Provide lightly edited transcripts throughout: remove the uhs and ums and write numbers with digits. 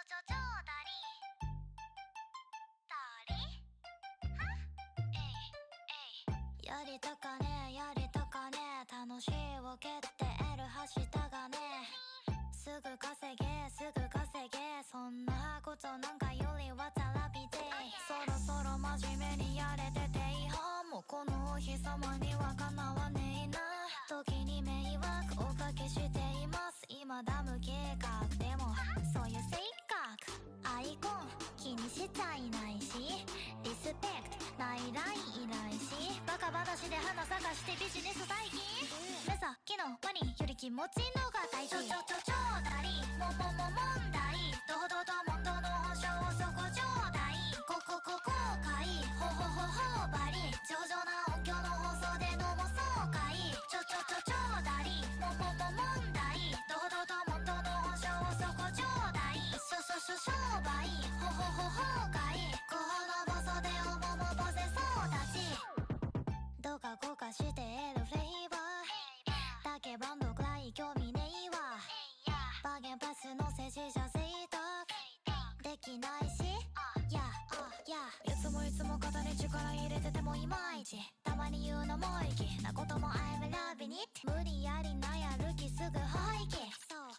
ちょだりはえいやりたかねやりたかね楽しいを蹴って L はしたがねすぐ稼げすぐ稼げそんなことなんかよりはたらびでそろそろ真面目にやれてていいはもうこのお日様にはかなわねえな時に迷惑おかけしています今だ無計画でもそういう性格アイコン気にしちゃいないしリスペクトないラインいないしバカ話で花咲かしてビジネス大金目先のワニより気持ちのが大事ちょだりも問題堂々と問答の本性をそこちょうだい公開ほばり上々な音響の放送でどうもそうかいちょだりも問題堂々と問答の本性をそこちょうだい商売ほかいこのボソでおももぼせそうたちどうか後悔して得るフレーバーだけバンドくらい興味ねえわバーゲンパスの政治者贅沢できないしいつも肩に力入れててもいまいちたまに言うのも粋なことも I'm loving it 無理やりなやる気すぐ廃棄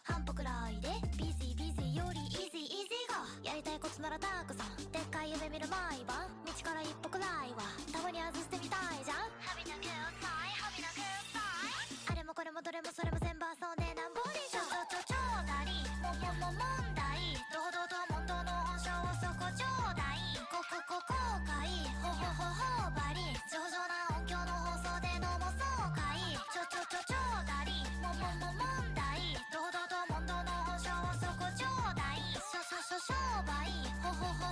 半歩くらいでビジよりイージーゴやりたいことならたくさんでっかい夢見る毎晩道から一歩くらいはたまに外してみたいじゃんハビなくさいあれもこれもどれもそれも全部遊んでなんぼでしょちょだりも問題堂々と問答の本性をそこちょうだい公開ほばり上々な音響の放送でどうもそうかいちょだりも問題堂々と問答の本性をそこちょうだい商売ほ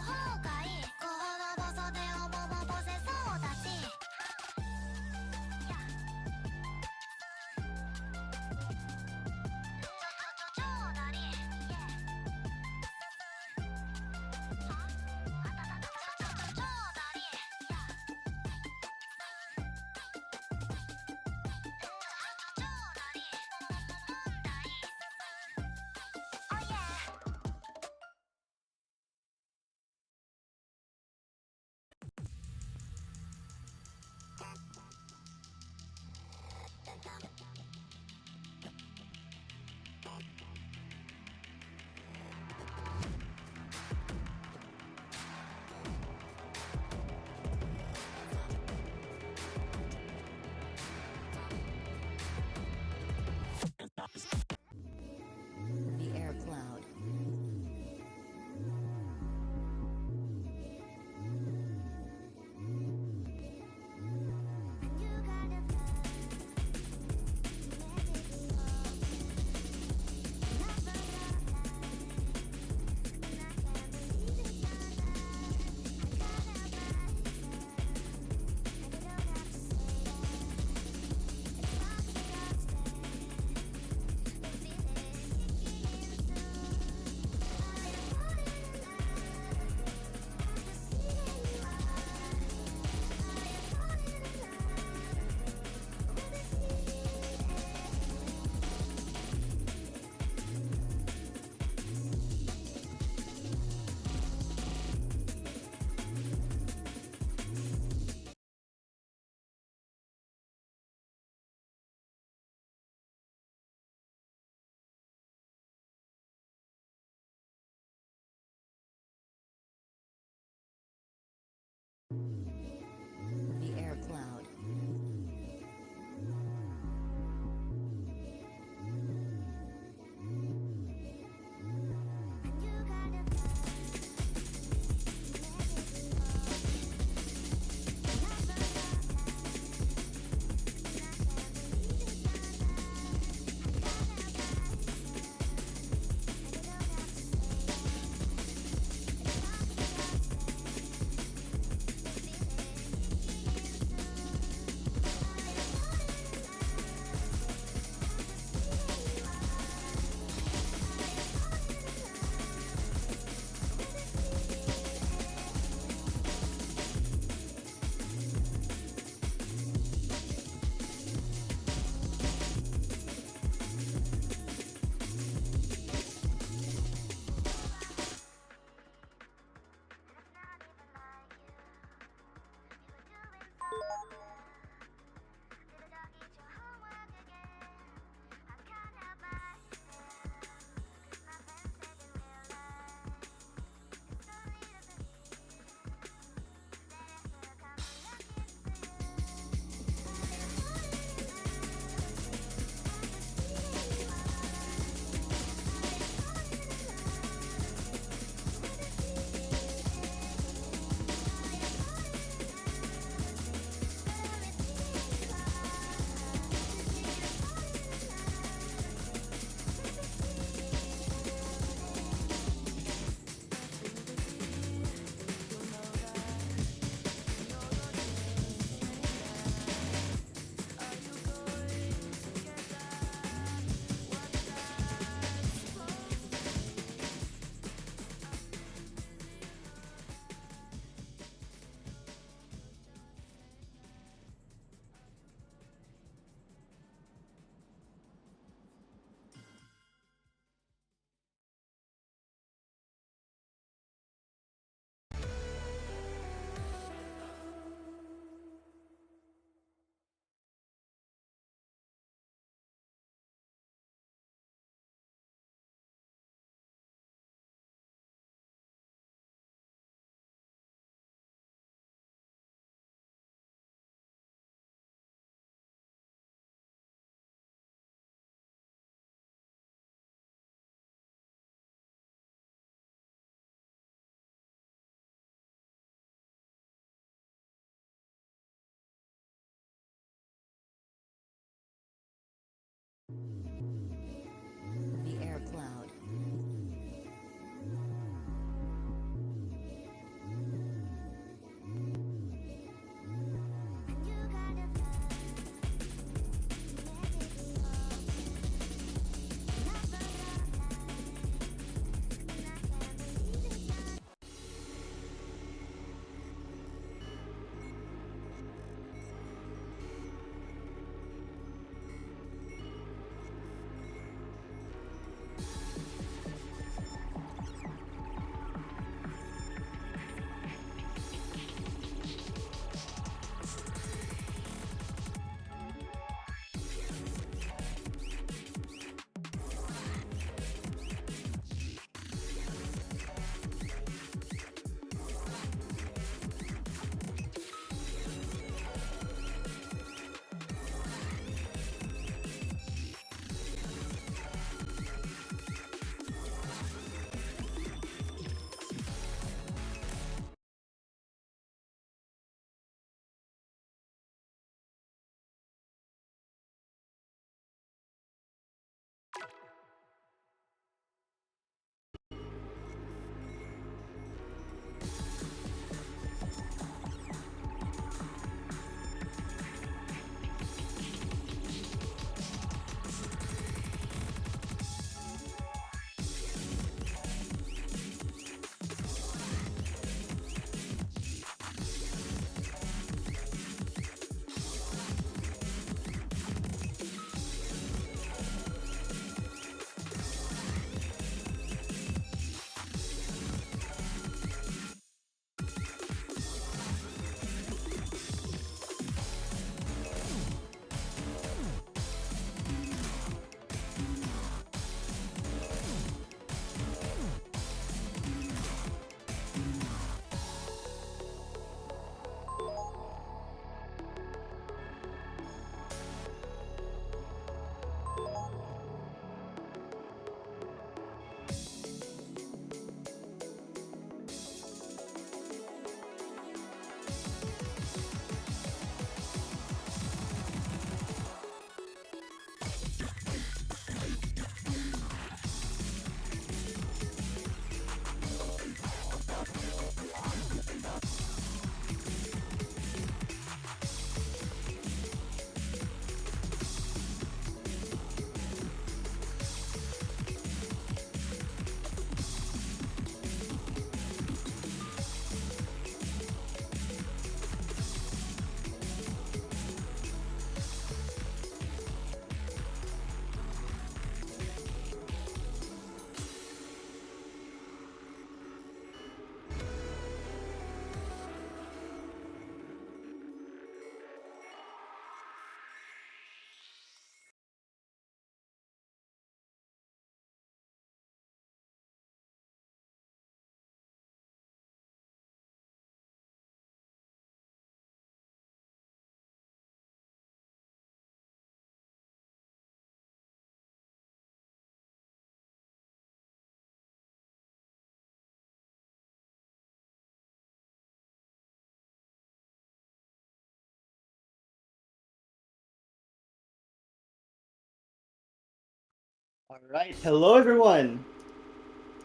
All right, hello everyone.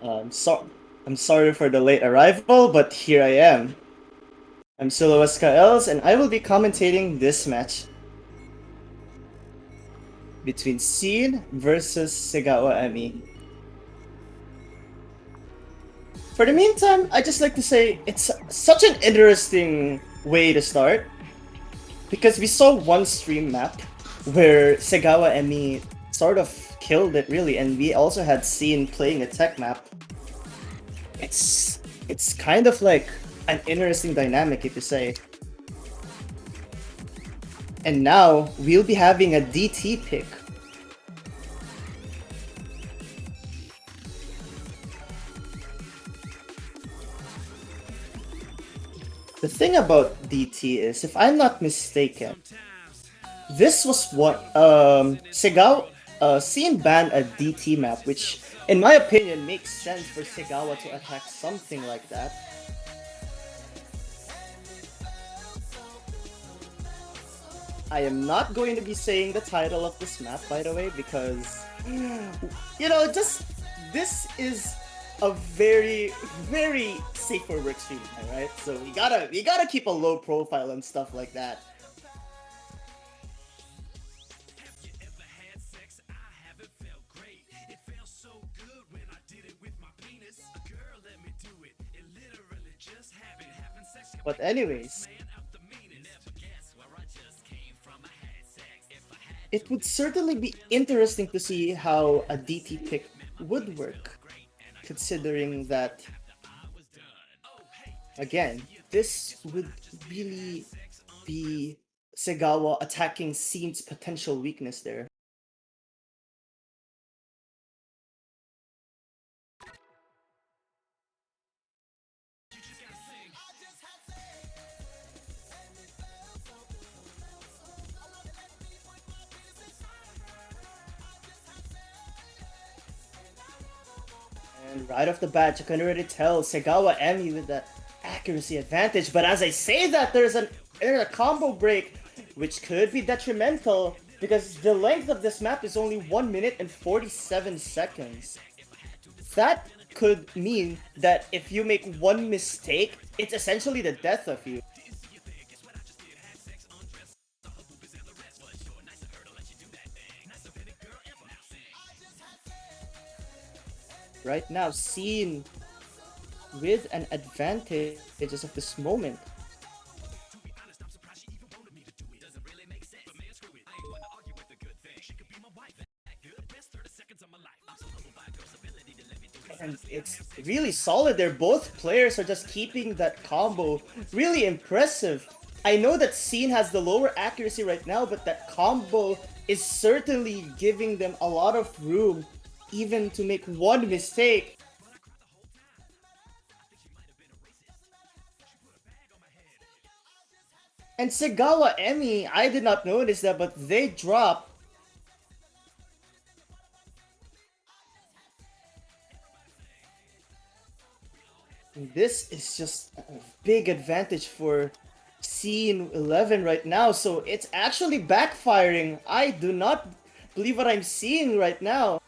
Um, so I'm sorry for the late arrival, but here I am. I'm Silo Els, and I will be commentating this match between seeeen versus Segawa Emi. For the meantime, I just like to say it's such an interesting way to start because we saw one stream map where Segawa Emi sort of killed it really, and we also had seeeen playing a tech map. It's kind of like an interesting dynamic, if you say. And now we'll be having a DT pick. The thing about DT is, if I'm not mistaken, this was what Segawa seeeen banned a DT map, which in my opinion makes sense for Segawa to attack something like that. I am not going to be saying the title of this map, by the way, because just this is a very, very safe for work stream, alright? So we gotta keep a low profile and stuff like that. But anyways, it would certainly be interesting to see how a DT pick would work, considering that, again, this would really be Segawa attacking seeeen's potential weakness there. And right off the bat, you can already tell Segawa Emi with that accuracy advantage. But as I say that, there's a combo break, which could be detrimental because the length of this map is only 1 minute and 47 seconds. That could mean that if you make one mistake, it's essentially the death of you. Right now, seeeen with an advantage as of this moment. And it's really solid there. Both players are just keeping that combo really impressive. I know that seeeen has the lower accuracy right now, but that combo is certainly giving them a lot of room even to make one mistake. And Segawa Emi, I did not notice that, but they dropped. This is just a big advantage for seeeen11 right now, so it's actually backfiring. I do not believe what I'm seeing right now.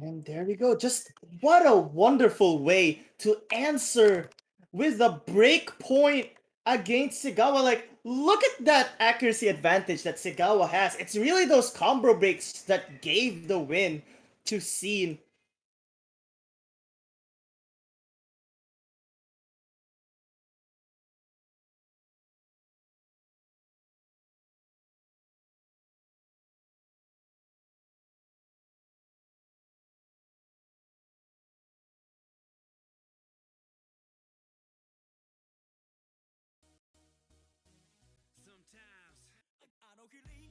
And there we go. Just what a wonderful way to answer with a break point against Segawa. Like, look at that accuracy advantage that Segawa has. It's really those combo breaks that gave the win to seeeen.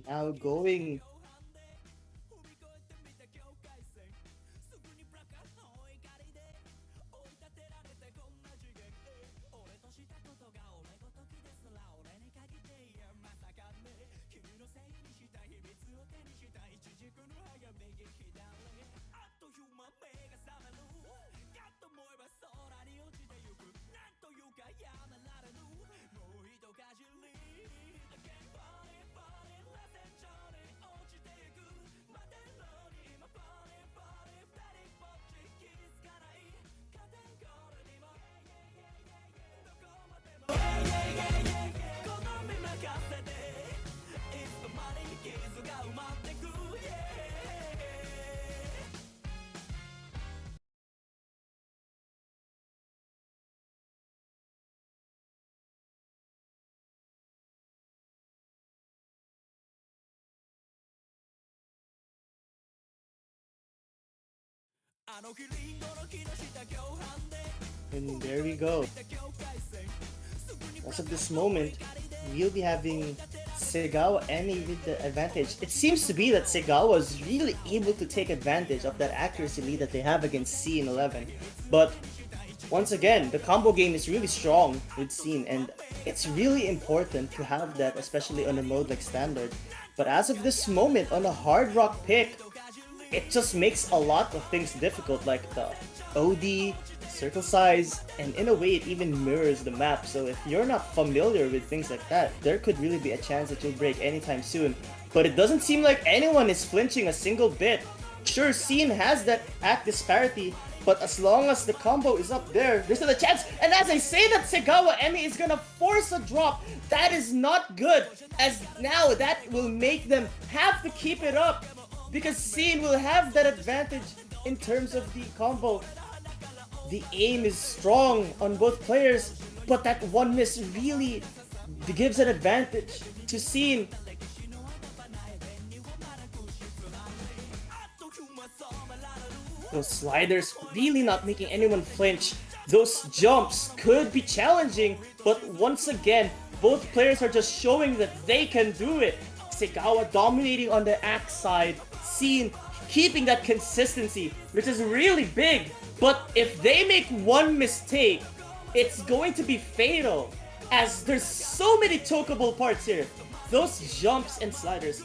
Now going And there we go. As of this moment, we'll be having Segawa Emi with the advantage. It seems to be that Segawa is really able to take advantage of that accuracy lead that they have against seeeen11. But once again, the combo game is really strong with seeeen, and it's really important to have that, especially on a mode like standard. But as of this moment, on a hard rock pick, it just makes a lot of things difficult, like the OD, circle size, and in a way it even mirrors the map. So if you're not familiar with things like that, there could really be a chance that you'll break anytime soon. But it doesn't seem like anyone is flinching a single bit. Sure, seeeen has that act disparity, but as long as the combo is up there, there's still a chance. And as I say that Segawa Emi is gonna force a drop, that is not good, as now that will make them have to keep it up, because seeeen will have that advantage in terms of the combo. The aim is strong on both players, but that one miss really gives an advantage to seeeen. Those sliders really not making anyone flinch. Those jumps could be challenging, but once again, both players are just showing that they can do it. Segawa dominating on the axe side, seeeen keeping that consistency, which is really big. But if they make one mistake, it's going to be fatal, as there's so many chokeable parts here. Those jumps and sliders,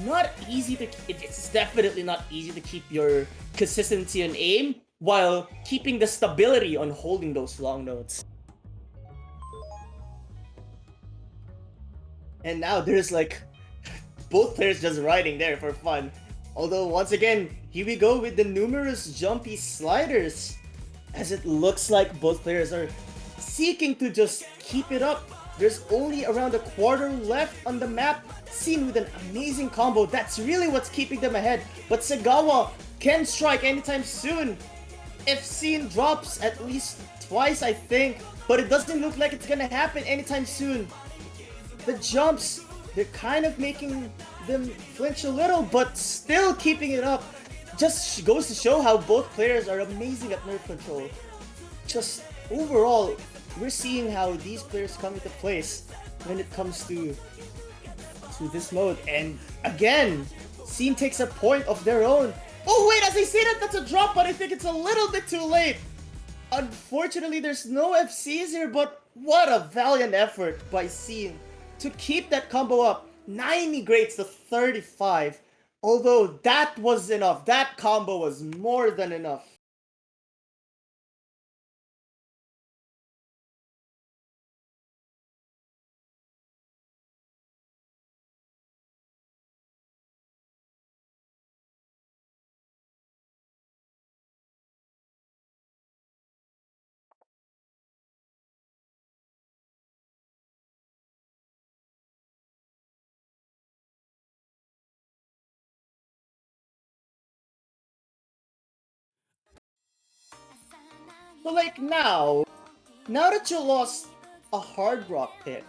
not easy to. It's definitely not easy to keep your consistency and aim while keeping the stability on holding those long notes. And now there's like both players just riding there for fun. Although once again, here we go with the numerous jumpy sliders, as it looks like both players are seeking to just keep it up. There's only around a quarter left on the map, seeeen with an amazing combo. That's really what's keeping them ahead. But Segawa can strike anytime soon if seeeen drops at least twice, I think. But it doesn't look like it's gonna happen anytime soon. The jumps, they're kind of making them flinch a little, but still keeping it up. Just goes to show how both players are amazing at nerf control. Just overall, we're seeing how these players come into place when it comes to this mode. And again, seeeen takes a point of their own. Oh wait, as I say that, that's a drop, but I think it's a little bit too late. Unfortunately, there's no FCs here, but what a valiant effort by seeeen to keep that combo up. 90 grades to 35. Although that was enough. That combo was more than enough. So like now that you lost a hard rock pick,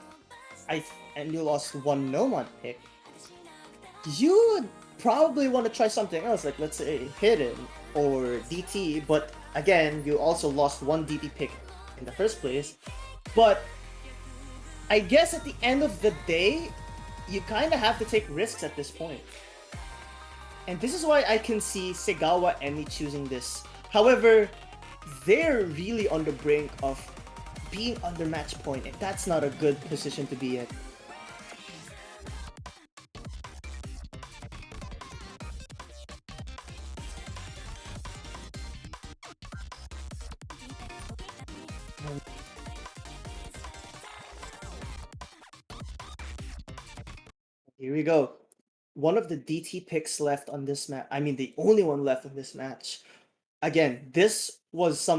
and you lost one nomad pick, you would probably want to try something else, like let's say hidden or DT. But again, you also lost one DT pick in the first place. But I guess at the end of the day, you kind of have to take risks at this point. And this is why I can see Segawa Emi choosing this. However, they're really on the brink of being under match point, and that's not a good position to be in. Here we go. One of the DT picks left on this match. I mean, the only one left on this match. Again, this was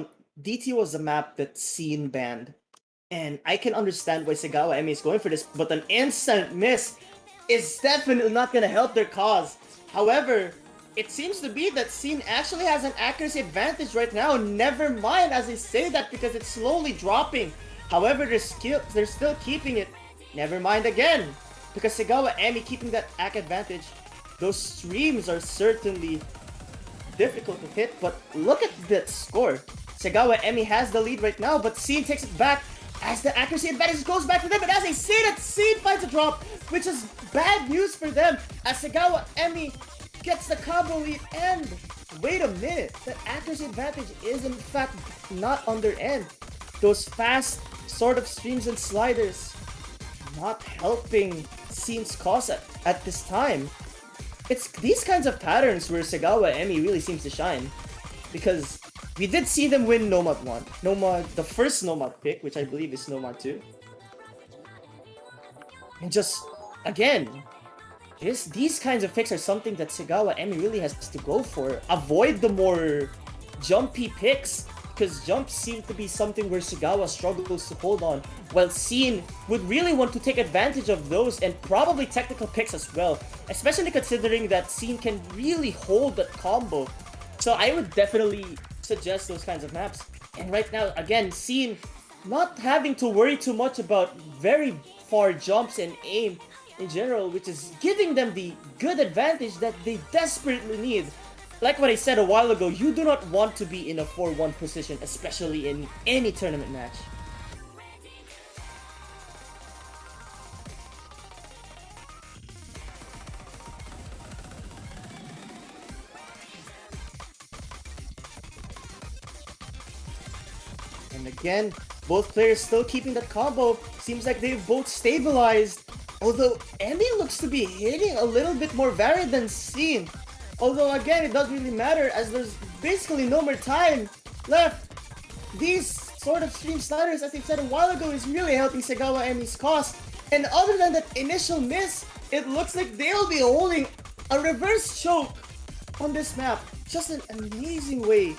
DT was a map that seeeen banned. And I can understand why Segawa Emi is going for this, but an instant miss is definitely not going to help their cause. However, it seems to be that seeeen actually has an accuracy advantage right now. Never mind as I say that, because it's slowly dropping. However, they're still keeping it. Never mind again, because Segawa Emi keeping that AC advantage. Those streams are certainly difficult to hit, but look at that score. Segawa Emi has the lead right now, but seeeen takes it back as the accuracy advantage goes back to them, and as I say that, seeeen finds a drop, which is bad news for them, as Segawa Emi gets the combo lead, and wait a minute, that accuracy advantage is in fact not on their end. Those fast sort of streams and sliders not helping seeen's cause at this time. It's these kinds of patterns where Segawa Emi really seems to shine, because we did see them win Nomad 1. Nomad, the first Nomad pick, which I believe is Nomad 2. And just, again, these kinds of picks are something that Segawa Emi really has to go for. Avoid the more jumpy picks, because jumps seem to be something where Segawa struggles to hold on, while seeen would really want to take advantage of those, and probably technical picks as well, especially considering that seeen can really hold that combo. So I would definitely suggest those kinds of maps. And right now, again, seeen not having to worry too much about very far jumps and aim in general, which is giving them the good advantage that they desperately need. Like what I said a while ago, you do not want to be in a 4-1 position, especially in any tournament match. And again, both players still keeping that combo. Seems like they've both stabilized. Although Emi looks to be hitting a little bit more varied than seeen. Although again, it doesn't really matter as there's basically no more time left. These sort of stream sliders, as I said a while ago, is really helping Segawa Emi's cause. And other than that initial miss, it looks like they'll be holding a reverse choke on this map. Just an amazing way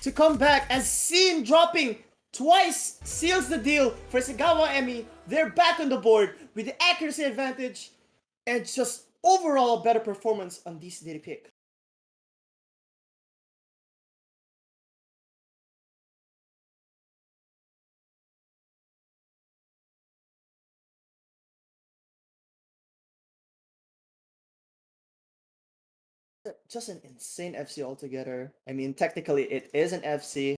to come back, as seeen dropping twice seals the deal for Segawa Emi. They're back on the board with the accuracy advantage and just overall a better performance on this daily pick. Just an insane FC altogether. I mean, technically it is an FC.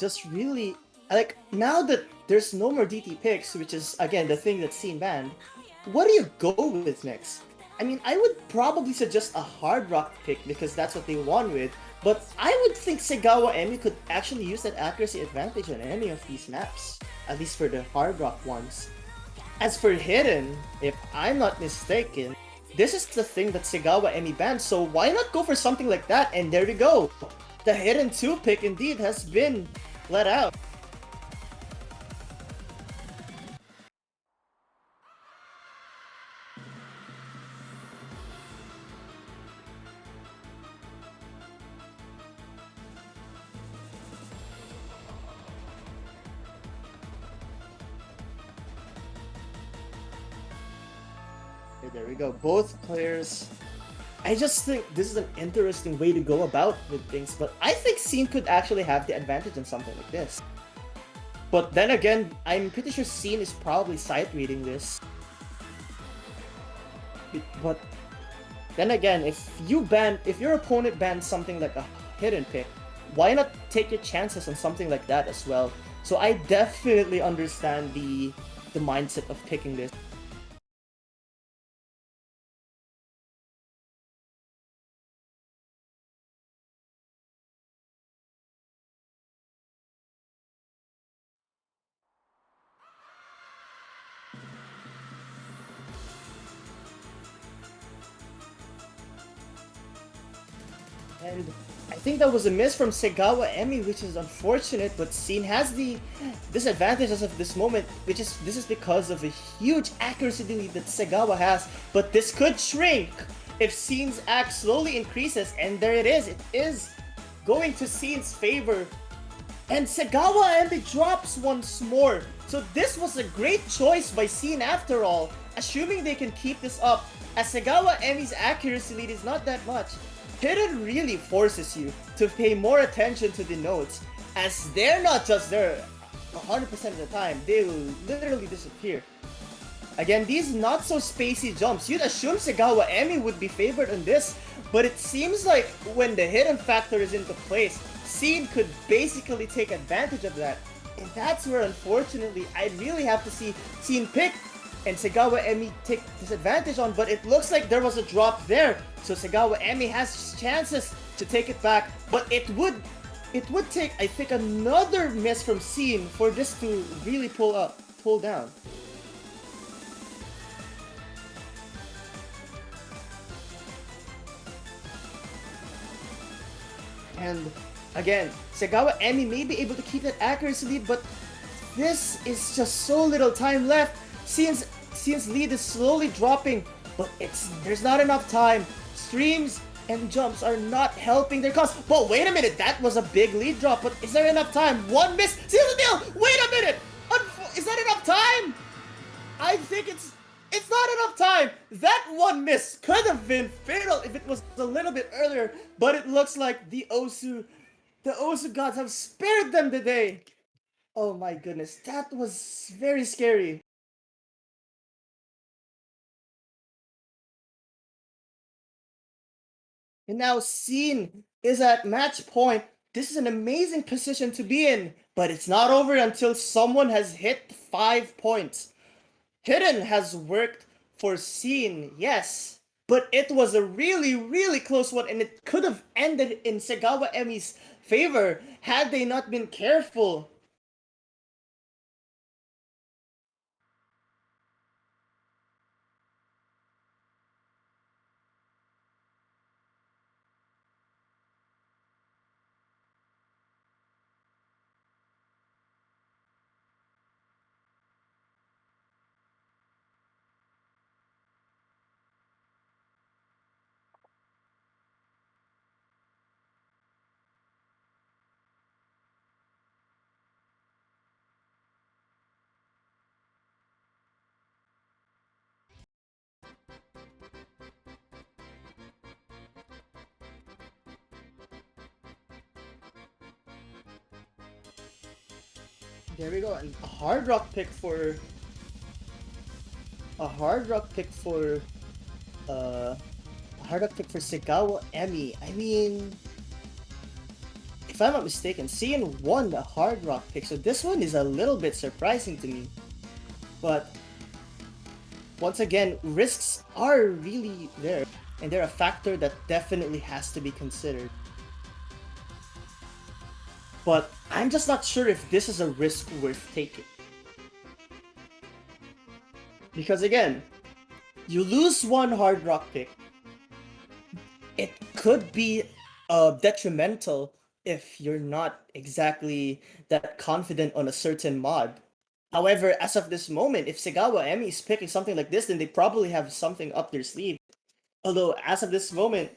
Just really, like, now that there's no more DT picks, which is again the thing that's seeen banned, what do you go with next? I mean, I would probably suggest a hard rock pick because that's what they won with, but I would think Segawa Emi could actually use that accuracy advantage on any of these maps, at least for the hard rock ones. As for hidden, if I'm not mistaken, this is the thing that Segawa Emi banned, so why not go for something like that? And there we go! The hidden 2 pick indeed has been let out. Okay, there we go. Both players. I just think this is an interesting way to go about with things, but I think seeen could actually have the advantage in something like this. But then again, I'm pretty sure seeen is probably sight reading this. But then again, if your opponent bans something like a hidden pick, why not take your chances on something like that as well? So I definitely understand the mindset of picking this. And I think that was a miss from Segawa Emi, which is unfortunate, but seeen has the disadvantage as of this moment, this is because of a huge accuracy lead that Segawa has, but this could shrink if seen's act slowly increases, and there it is going to seen's favor. And Segawa Emi drops once more, so this was a great choice by seeen after all, assuming they can keep this up, as Segawa Emi's accuracy lead is not that much. Hidden really forces you to pay more attention to the notes, as they're not just there 100% of the time, they will literally disappear. Again, these not so spacey jumps, you'd assume Segawa Emi would be favored on this, but it seems like when the hidden factor is into place, seeeen could basically take advantage of that. And that's where, unfortunately, I really have to see seeeen pick and Segawa Emi take disadvantage on, but it looks like there was a drop there. So Segawa Emi has chances to take it back, but it would take, I think, another miss from seeeen for this to really pull down. And again, Segawa Emi may be able to keep that accuracy lead, but this is just so little time left. seeen's lead is slowly dropping, but there's not enough time. Streams and jumps are not helping their cause. But wait a minute, that was a big lead drop, but is there enough time? One miss, seal the deal! Wait a minute! Is that enough time? I think it's not enough time. That one miss could have been fatal if it was a little bit earlier, but it looks like the Osu gods have spared them today. Oh my goodness, that was very scary. And now seeeen is at match point. This is an amazing position to be in, but it's not over until someone has hit 5 points. Hidden has worked for seeeen, yes, but it was a really, really close one, and it could have ended in Segawa Emi's favor had they not been careful. There we go, and a hard rock pick for Segawa Emi. I mean, if I'm not mistaken, seeeen won the hard rock pick, so this one is a little bit surprising to me. But once again, risks are really there, and they're a factor that definitely has to be considered. But I'm just not sure if this is a risk worth taking. Because again, you lose one hard rock pick. It could be detrimental if you're not exactly that confident on a certain mod. However, as of this moment, if Segawa Emi is picking something like this, then they probably have something up their sleeve. Although, as of this moment,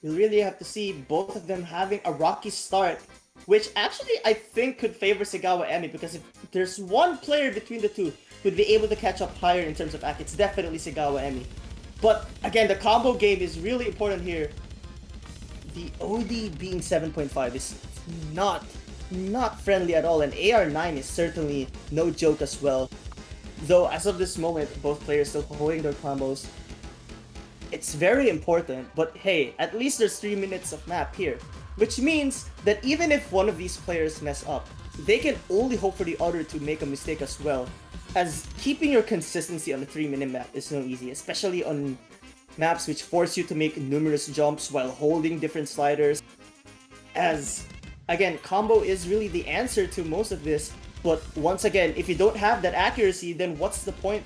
you really have to see both of them having a rocky start, which actually I think could favor Segawa Emi, because if there's one player between the two who'd be able to catch up higher in terms of act, it's definitely Segawa Emi. But again, the combo game is really important here. The OD being 7.5 is not friendly at all, and AR9 is certainly no joke as well. Though as of this moment, both players still holding their combos. It's very important, but hey, at least there's 3 minutes of map here, which means that even if one of these players mess up, they can only hope for the other to make a mistake as well, as keeping your consistency on a 3-minute map is no easy, especially on maps which force you to make numerous jumps while holding different sliders. As, again, combo is really the answer to most of this, but once again, if you don't have that accuracy, then what's the point?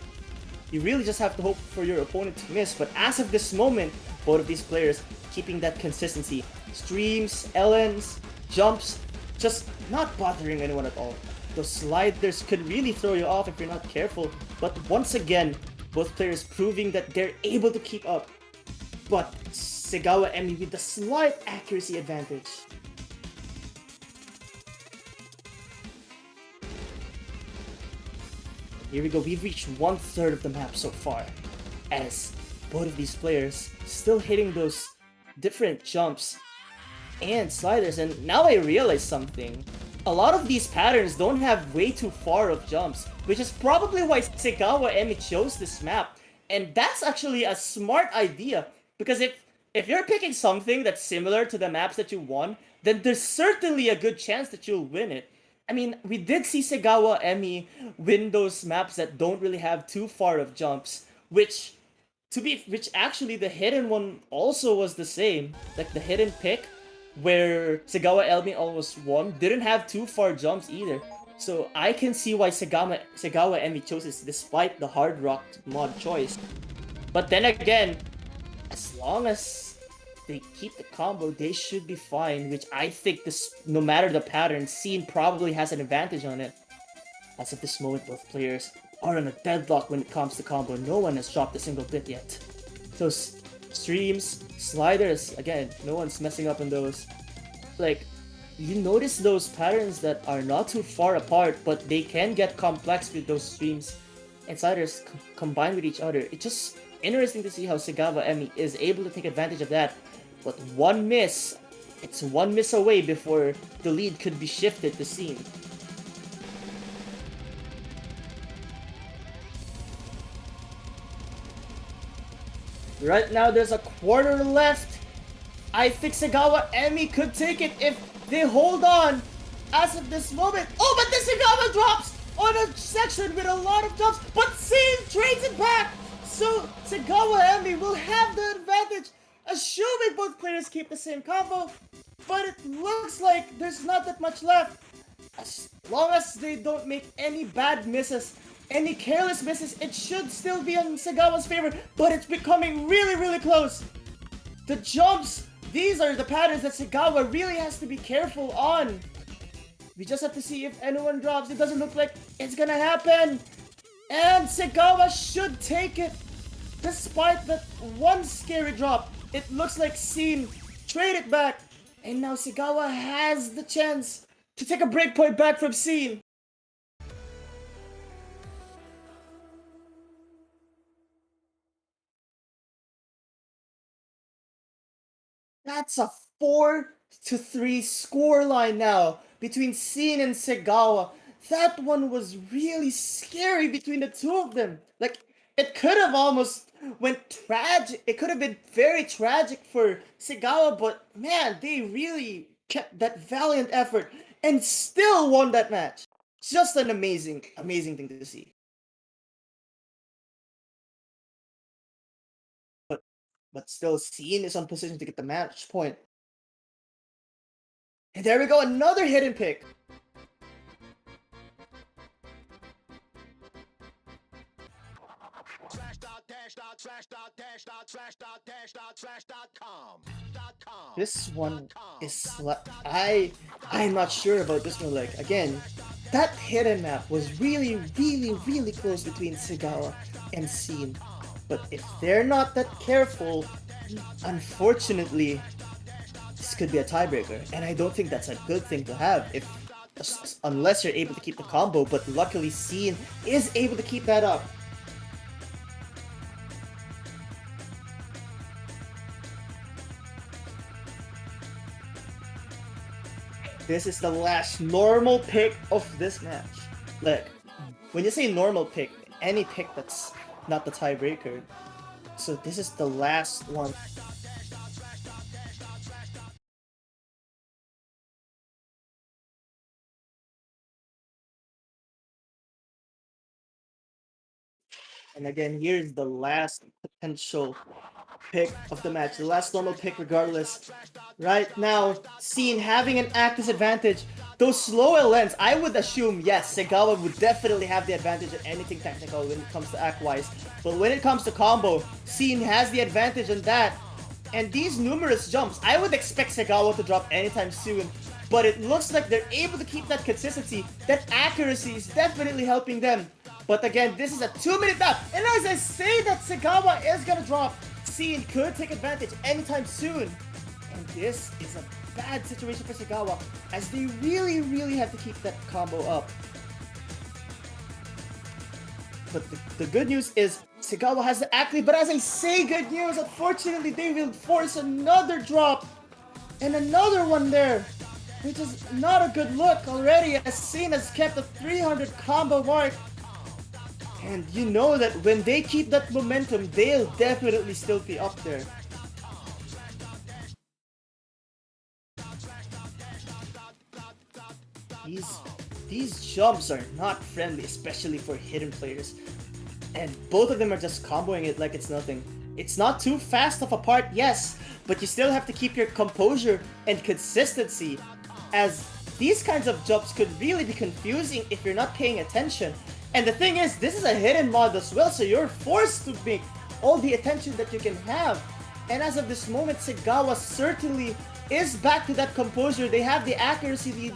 You really just have to hope for your opponent to miss, but as of this moment, both of these players keeping that consistency. Streams, LNs, jumps, just not bothering anyone at all. Those sliders could really throw you off if you're not careful, but once again, both players proving that they're able to keep up. But Segawa Emi with the slight accuracy advantage. Here we go, we've reached 1/3 of the map so far, as both of these players still hitting those different jumps and sliders, and now I realize something. A lot of these patterns don't have way too far of jumps, which is probably why Segawa Emi chose this map. And that's actually a smart idea, because if you're picking something that's similar to the maps that you won, then there's certainly a good chance that you'll win it. I mean, we did see Segawa Emi win those maps that don't really have too far of jumps, which actually the hidden one also was the same. Like the hidden pick where Segawa Emi almost won didn't have too far jumps either. So I can see why Segawa Emi chose this despite the hard rock mod choice. But then again, as long as they keep the combo, they should be fine, which I think this, no matter the pattern, seeeen probably has an advantage on it. As of this moment, both players are in a deadlock when it comes to combo. No one has dropped a single bit yet. So streams, sliders, again, no one's messing up on those. Like, you notice those patterns that are not too far apart, but they can get complex with those streams and sliders combined with each other. It's just interesting to see how Segawa Emi is able to take advantage of that. But one miss, it's one miss away before the lead could be shifted to seeeen. Right now, there's a quarter left. I think Segawa Emi could take it if they hold on. As of this moment, oh, but the Segawa drops on a section with a lot of jumps, but seeeen trades it back. So Segawa Emi will have the advantage, assuming both players keep the same combo. But it looks like there's not that much left. As long as they don't make any bad misses, any careless misses, it should still be in Segawa's favor, but it's becoming really, really close. The jumps, these are the patterns that Segawa really has to be careful on. We just have to see if anyone drops. It doesn't look like it's gonna happen. And Segawa should take it. Despite that one scary drop, it looks like seeeen trade it back. And now Segawa has the chance to take a breakpoint back from seeeen. That's a 4-3 scoreline now between seeeen and Segawa. That one was really scary between the two of them. Like, it could have almost went tragic. It could have been very tragic for Segawa, but man, they really kept that valiant effort and still won that match. Just an amazing, amazing thing to see. But still, seeeen is on position to get the match point. And there we go, another hidden pick. This one is I'm not sure about this one. Like, again, that hidden map was really, really, really close between Segawa and seeeen. But if they're not that careful, unfortunately, this could be a tiebreaker. And I don't think that's a good thing to have unless you're able to keep the combo. But luckily, seeeen is able to keep that up. This is the last normal pick of this match. Like, when you say normal pick, any pick that's not the tiebreaker. So this is the last one. And again, here's the last potential pick of the match. The last normal pick regardless. Right now, seeeen having an act disadvantage. Those slow LNs, I would assume, yes, Segawa would definitely have the advantage of anything technical when it comes to act-wise. But when it comes to combo, seeeen has the advantage on that. And these numerous jumps, I would expect Segawa to drop anytime soon. But it looks like they're able to keep that consistency. That accuracy is definitely helping them. But again, this is a 2-minute map. And as I say that Segawa is gonna drop, seeeen could take advantage anytime soon. And this is a bad situation for Segawa, as they really, really have to keep that combo up. But the good news is Segawa has the active, but as I say good news, unfortunately they will force another drop. And another one there, which is not a good look already, as Seeeen has kept the 300 combo mark. And you know that when they keep that momentum, they'll definitely still be up there. These jumps are not friendly, especially for hidden players. And both of them are just comboing it like it's nothing. It's not too fast of a part, yes, but you still have to keep your composure and consistency, as these kinds of jumps could really be confusing if you're not paying attention. And the thing is, this is a hidden mod as well, so you're forced to make all the attention that you can have. And as of this moment, Segawa certainly is back to that composure. They have the accuracy lead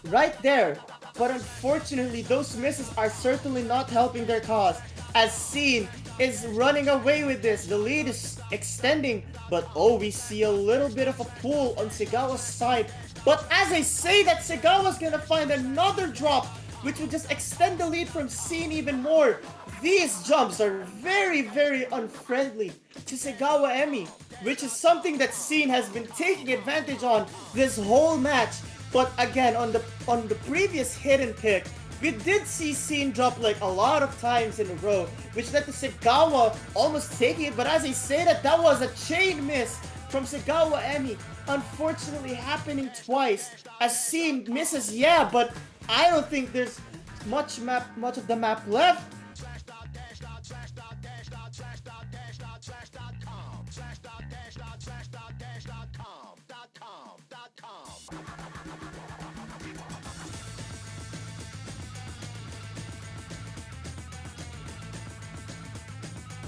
right there. But unfortunately, those misses are certainly not helping their cause, as Seeeen is running away with this. The lead is extending, but oh, we see a little bit of a pull on Segawa's side. But as I say that, Segawa's gonna find another drop, which would just extend the lead from Seeeen even more. These jumps are very, very unfriendly to Segawa Emi, which is something that Seeeen has been taking advantage on this whole match. But again, on the previous hidden pick, we did see Seeeen drop like a lot of times in a row, which led to Segawa almost taking it. But as I say that was a chain miss from Segawa Emi, unfortunately happening twice, as Seeeen misses, yeah, but I don't think there's much of the map left.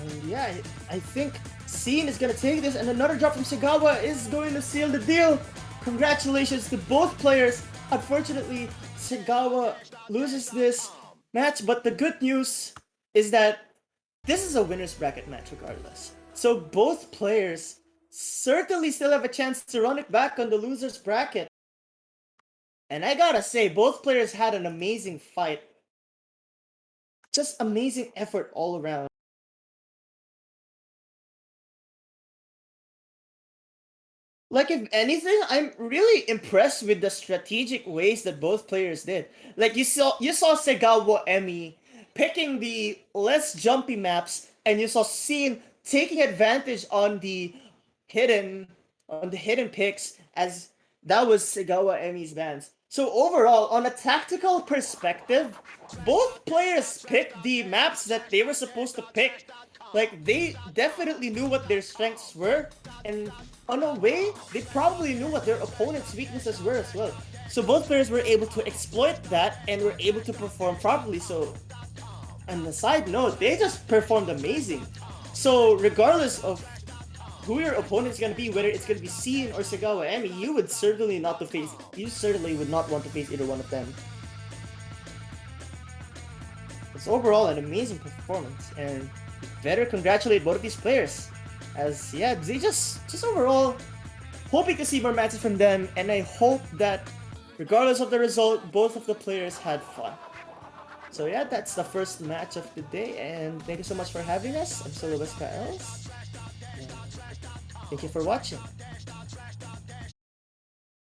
And yeah, I think Seeeen is gonna take this, and another drop from Segawa is going to seal the deal. Congratulations to both players. Unfortunately, Segawa loses this match, but the good news is that this is a winner's bracket match regardless. So both players certainly still have a chance to run it back on the loser's bracket. And I gotta say, both players had an amazing fight. Just amazing effort all around. Like, if anything, I'm really impressed with the strategic ways that both players did. Like, you saw Segawa Emi picking the less jumpy maps, and you saw Seeeen taking advantage on the hidden picks, as that was Segawa Emi's bans. So overall, on a tactical perspective, both players picked the maps that they were supposed to pick. Like, they definitely knew what their strengths were, and on a way, they probably knew what their opponent's weaknesses were as well. So both players were able to exploit that and were able to perform properly. So, on the side note, they just performed amazing. So regardless of who your opponent's gonna be, whether it's gonna be Seeeen or Segawa Emi, you certainly would not want to face either one of them. It's overall an amazing performance, and better congratulate both of these players, as yeah, they just overall hoping to see more matches from them, and I hope that regardless of the result, both of the players had fun. So yeah, that's the first match of the day, and thank you so much for having us. I'm Solo West Thank you for watching.